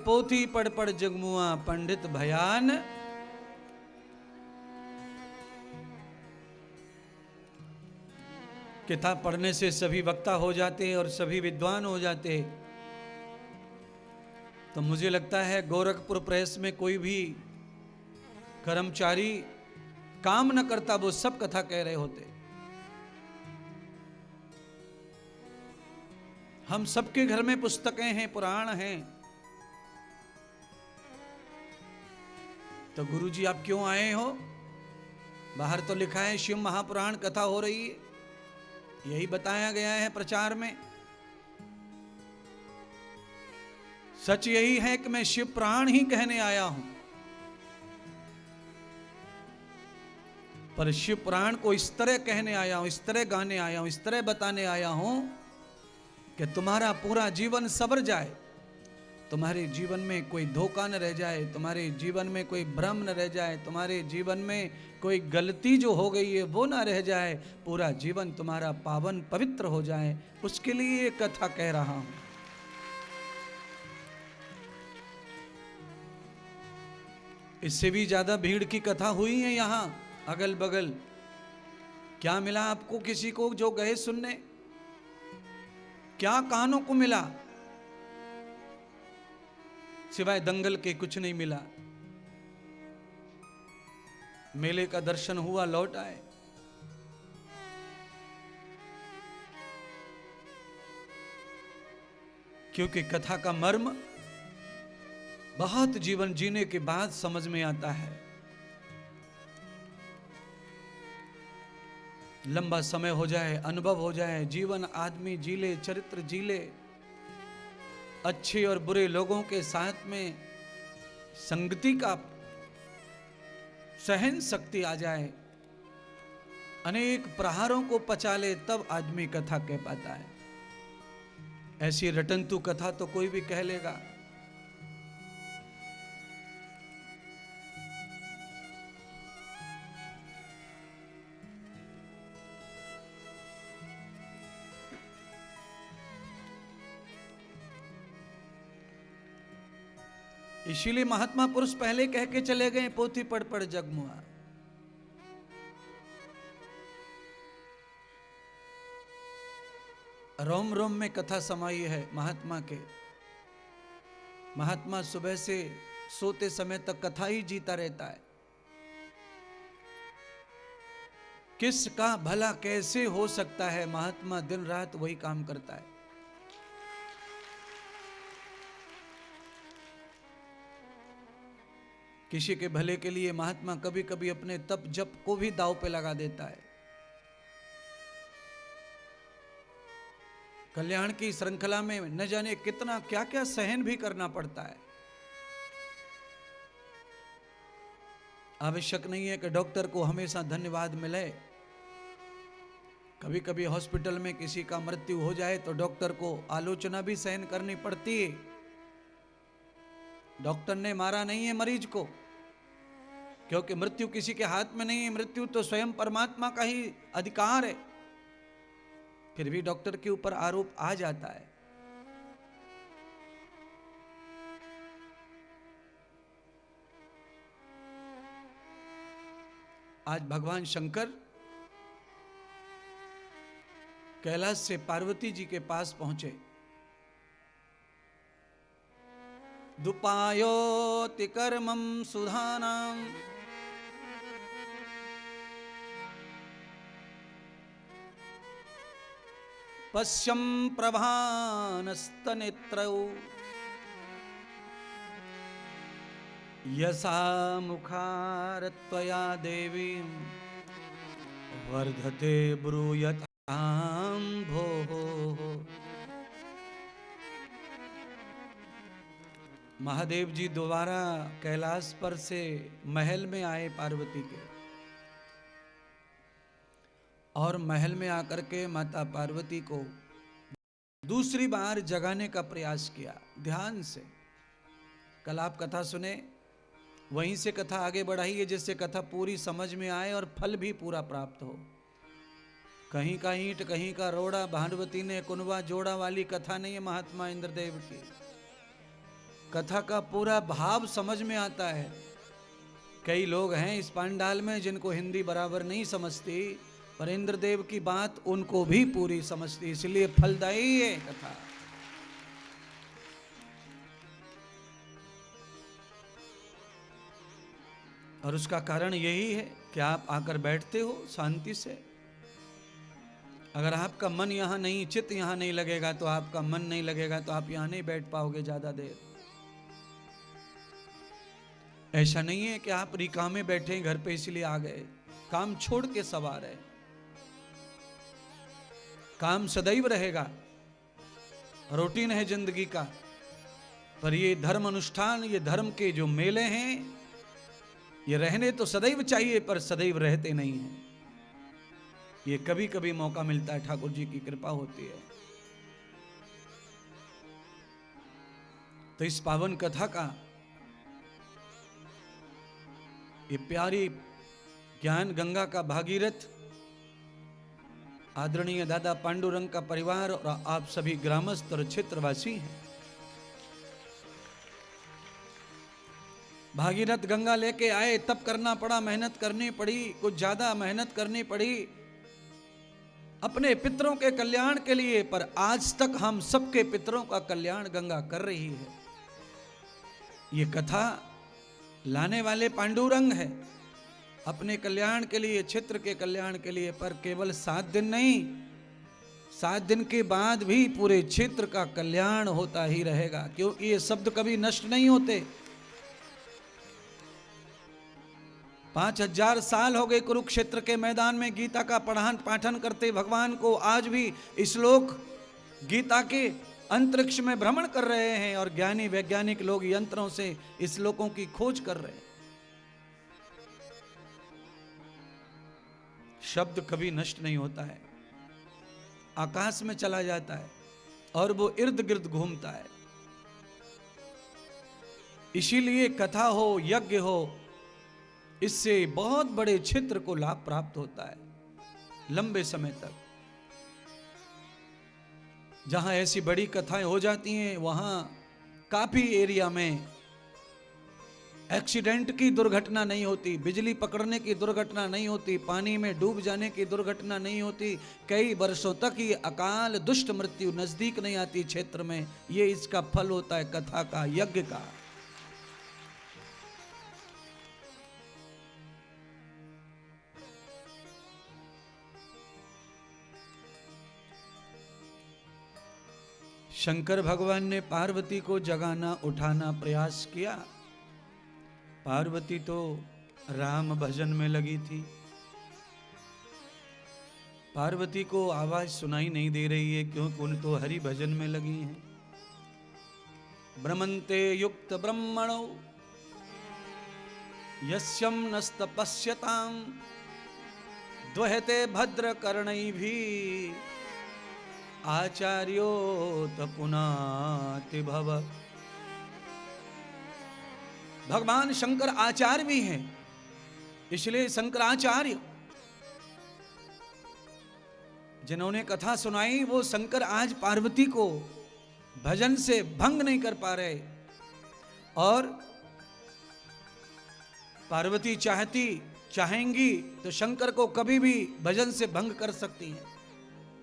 पोथी पढ़ पढ़ जगमुआ पंडित भयान। किताब पढ़ने से सभी वक्ता हो जाते और सभी विद्वान हो जाते। तो मुझे लगता है गोरखपुर प्रेस में कोई भी कर्मचारी काम न करता, वो सब कथा कह रहे होते। हम सबके घर में पुस्तकें हैं, पुराण हैं। तो गुरुजी आप क्यों आए हो? बाहर तो लिखा है शिव महापुराण कथा हो रही है, यही बताया गया है प्रचार में। सच यही है कि मैं शिव पुराण ही कहने आया हूं, पर शिव पुराण को इस तरह कहने आया हूं, इस तरह गाने आया हूं, इस तरह बताने आया हूं कि तुम्हारा पूरा जीवन सवर जाए, तुम्हारे जीवन में कोई धोखा न रह जाए, तुम्हारे जीवन में कोई भ्रम न रह जाए, तुम्हारे जीवन में कोई गलती जो हो गई है वो ना रह जाए, पूरा जीवन तुम्हारा पावन पवित्र हो जाए, उसके लिए ये कथा कह रहा हूं। इससे भी ज्यादा भीड़ की कथा हुई है यहां अगल बगल। क्या मिला आपको किसी को जो गए सुनने? क्या कानों को मिला? सिवाय दंगल के कुछ नहीं मिला। मेले का दर्शन हुआ, लौट आए। क्योंकि कथा का मर्म बहुत जीवन जीने के बाद समझ में आता है। लंबा समय हो जाए, अनुभव हो जाए, जीवन आदमी जी ले, चरित्र जी ले, अच्छे और बुरे लोगों के साथ में संगति का सहन शक्ति आ जाए, अनेक प्रहारों को पचा ले, तब आदमी कथा कह पाता है। ऐसी रटंतु कथा तो कोई भी कह लेगा। इसीलिए महात्मा पुरुष पहले कह के चले गए, पोथी पढ़ पढ़ जगमुआ। रोम रोम में कथा समाई है महात्मा के। महात्मा सुबह से सोते समय तक कथा ही जीता रहता है। किसका भला कैसे हो सकता है, महात्मा दिन रात वही काम करता है। किसी के भले के लिए महात्मा कभी कभी अपने तप जप को भी दांव पे लगा देता है। कल्याण की श्रृंखला में न जाने कितना क्या क्या सहन भी करना पड़ता है। आवश्यक नहीं है कि डॉक्टर को हमेशा धन्यवाद मिले। कभी कभी हॉस्पिटल में किसी का मृत्यु हो जाए तो डॉक्टर को आलोचना भी सहन करनी पड़ती है। डॉक्टर ने मारा नहीं है मरीज को, क्योंकि मृत्यु किसी के हाथ में नहीं है, मृत्यु तो स्वयं परमात्मा का ही अधिकार है। फिर भी डॉक्टर के ऊपर आरोप आ जाता है। आज भगवान शंकर कैलाश से पार्वती जी के पास पहुंचे। दुपायोति कर्मं सुधानां पश्यं प्रभानस्तनेत्रौ यसा मुखारत्वया देवीं वर्धते ब्रूयतां भोः। महादेव जी दोबारा कैलाश पर से महल में आए पार्वती के, और महल में आकर के माता पार्वती को दूसरी बार जगाने का प्रयास किया ध्यान से। कल आप कथा सुने, वहीं से कथा आगे बढ़ाई है जिससे कथा पूरी समझ में आए और फल भी पूरा प्राप्त हो। कहीं का ईंट कहीं का रोड़ा, भानुवती ने कुनवा जोड़ा वाली कथा नहीं है महात्मा इंद्रदेव की। कथा का पूरा भाव समझ में आता है। कई लोग हैं इस पंडाल में जिनको हिंदी बराबर नहीं समझती, पर इंद्रदेव की बात उनको भी पूरी समझती, इसलिए फलदायी है कथा। और उसका कारण यही है कि आप आकर बैठते हो शांति से। अगर आपका मन यहां नहीं, चित्त यहां नहीं लगेगा, तो आपका मन नहीं लगेगा तो आप यहां नहीं बैठ पाओगे ज्यादा देर। ऐसा नहीं है कि आप रिकामे बैठे घर पे इसलिए आ गए, काम छोड़ के सवार है। काम सदैव रहेगा, रूटीन है जिंदगी का, पर ये धर्म अनुष्ठान, ये धर्म के जो मेले हैं, ये रहने तो सदैव चाहिए, पर सदैव रहते नहीं हैं। ये कभी कभी मौका मिलता है, ठाकुर जी की कृपा होती है। तो इस पावन कथा का ये प्यारी ज्ञान गंगा का भागीरथ आदरणीय दादा पांडुरंग का परिवार और आप सभी ग्रामस्थ और क्षेत्रवासी हैं। भागीरथ गंगा लेके आए, तब करना पड़ा, मेहनत करनी पड़ी, कुछ ज्यादा मेहनत करनी पड़ी अपने पितरों के कल्याण के लिए, पर आज तक हम सबके पितरों का कल्याण गंगा कर रही है। ये कथा लाने वाले पांडुरंग है, अपने कल्याण के लिए, क्षेत्र के कल्याण के लिए। पर केवल 7 दिन नहीं, 7 दिन के बाद भी पूरे क्षेत्र का कल्याण होता ही रहेगा, क्योंकि ये शब्द कभी नष्ट नहीं होते। 5000 साल हो गए कुरुक्षेत्र के मैदान में गीता का पाठन करते भगवान को। आज भी श्लोक गीता के अंतरिक्ष में भ्रमण कर रहे हैं और ज्ञानी वैज्ञानिक लोग यंत्रों से इस श्लोकों की खोज कर रहे हैं। शब्द कभी नष्ट नहीं होता है, आकाश में चला जाता है और वो इर्द गिर्द घूमता है। इसीलिए कथा हो, यज्ञ हो, इससे बहुत बड़े क्षेत्र को लाभ प्राप्त होता है लंबे समय तक। जहां ऐसी बड़ी कथाएं हो जाती हैं, वहां काफी एरिया में एक्सीडेंट की दुर्घटना नहीं होती, बिजली पकड़ने की दुर्घटना नहीं होती, पानी में डूब जाने की दुर्घटना नहीं होती। कई वर्षों तक ये अकाल दुष्ट मृत्यु नजदीक नहीं आती क्षेत्र में। ये इसका फल होता है कथा का, यज्ञ का। शंकर भगवान ने पार्वती को जगाना, उठाना प्रयास किया। पार्वती तो राम भजन में लगी थी। पार्वती को आवाज सुनाई नहीं दे रही है, क्योंकि उन तो हरि भजन में लगी हैं। ब्रह्मन्ते युक्त ब्रह्मणो यस्यम नस्तपस्यताम द्वहते भद्र कर्णैभी आचार्यो तपुनाति भव। भगवान शंकर आचार्य भी हैं, इसलिए शंकराचार्य जिन्होंने कथा सुनाई, वो शंकर आज पार्वती को भजन से भंग नहीं कर पा रहे। और पार्वती चाहेंगी तो शंकर को कभी भी भजन से भंग कर सकती हैं,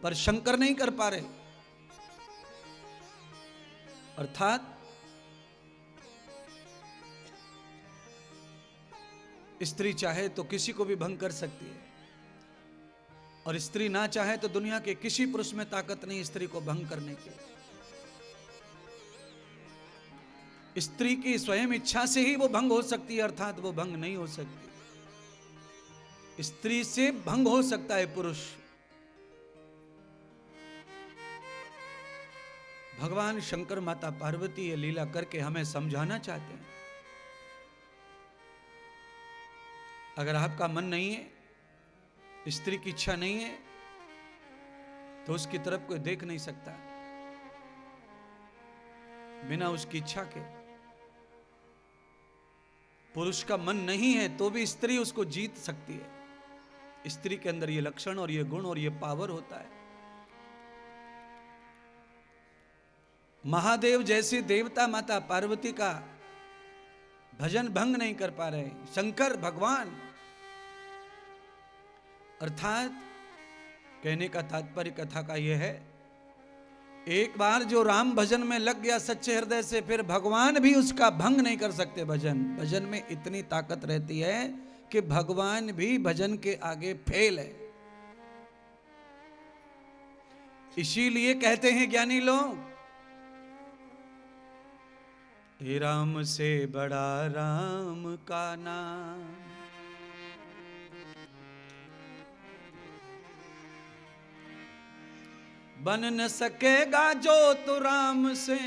पर शंकर नहीं कर पा रहे। अर्थात स्त्री चाहे तो किसी को भी भंग कर सकती है, और स्त्री ना चाहे तो दुनिया के किसी पुरुष में ताकत नहीं स्त्री को भंग करने की। स्त्री की स्वयं इच्छा से ही वो भंग हो सकती है, अर्थात वो भंग नहीं हो सकती। स्त्री से भंग हो सकता है पुरुष। भगवान शंकर माता पार्वती ये लीला करके हमें समझाना चाहते हैं। अगर आपका मन नहीं है, स्त्री की इच्छा नहीं है, तो उसकी तरफ कोई देख नहीं सकता बिना उसकी इच्छा के। पुरुष का मन नहीं है तो भी स्त्री उसको जीत सकती है। स्त्री के अंदर ये लक्षण और ये गुण और ये पावर होता है। महादेव जैसी देवता माता पार्वती का भजन भंग नहीं कर पा रहे, शंकर भगवान। अर्थात कहने का तात्पर्य कथा का यह है, एक बार जो राम भजन में लग गया सच्चे हृदय से, फिर भगवान भी उसका भंग नहीं कर सकते। भजन में इतनी ताकत रहती है कि भगवान भी भजन के आगे फेल है। इसीलिए कहते हैं ज्ञानी लोग, हे राम से बड़ा राम का नाम, बन न सकेगा जो तो राम से,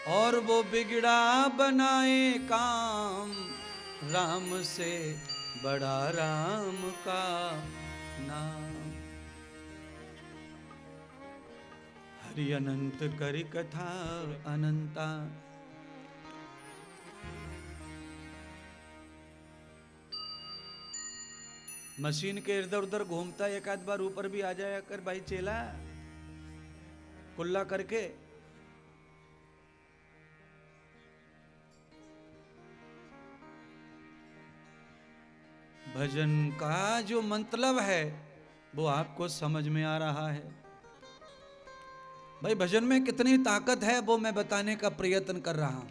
और वो बिगड़ा बनाए काम, राम से बड़ा राम का नाम। हरि अनंत करि कथा अनंता, मशीन के इधर उधर घूमता, एक आध बार ऊपर भी आ जाया कर भाई चेला, कुल्ला करके। भजन का जो मतलब है वो आपको समझ में आ रहा है। भाई भजन में कितनी ताकत है वो मैं बताने का प्रयत्न कर रहा हूं।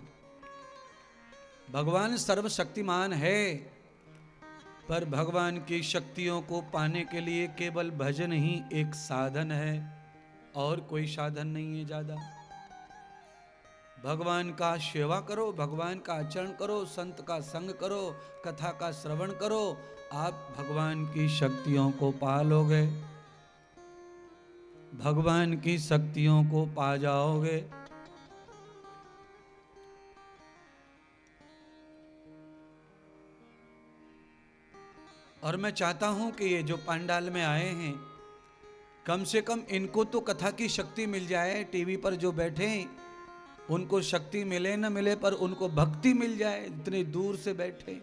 भगवान सर्वशक्तिमान है, पर भगवान की शक्तियों को पाने के लिए केवल भजन ही एक साधन है, और कोई साधन नहीं है ज्यादा। भगवान का सेवा करो, भगवान का आचरण करो, संत का संग करो, कथा का श्रवण करो, आप भगवान की शक्तियों को पा लोगे, भगवान की शक्तियों को पा जाओगे। और मैं चाहता हूं कि ये जो पंडाल में आए हैं, कम से कम इनको तो कथा की शक्ति मिल जाए। टीवी पर जो बैठे उनको शक्ति मिले न मिले, पर उनको भक्ति मिल जाए, इतनी दूर से बैठे।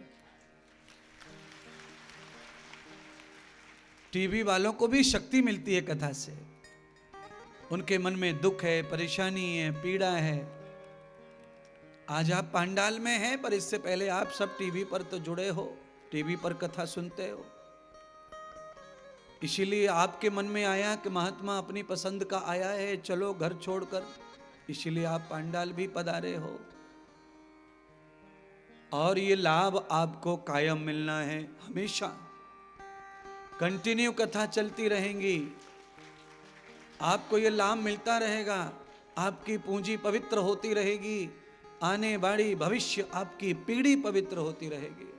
टीवी वालों को भी शक्ति मिलती है कथा से, उनके मन में दुख है, परेशानी है, पीड़ा है। आज आप पंडाल में हैं, पर इससे पहले आप सब टीवी पर तो जुड़े हो, टीवी पर कथा सुनते हो। इसीलिए आपके मन में आया कि महात्मा अपनी पसंद का आया है, चलो घर छोड़कर, इसीलिए आप पंडाल भी पधारे हो। और ये लाभ आपको कायम मिलना है, हमेशा कंटिन्यू कथा चलती रहेंगी, आपको ये लाभ मिलता रहेगा, आपकी पूंजी पवित्र होती रहेगी, आने वाली भविष्य आपकी पीढ़ी पवित्र होती रहेगी।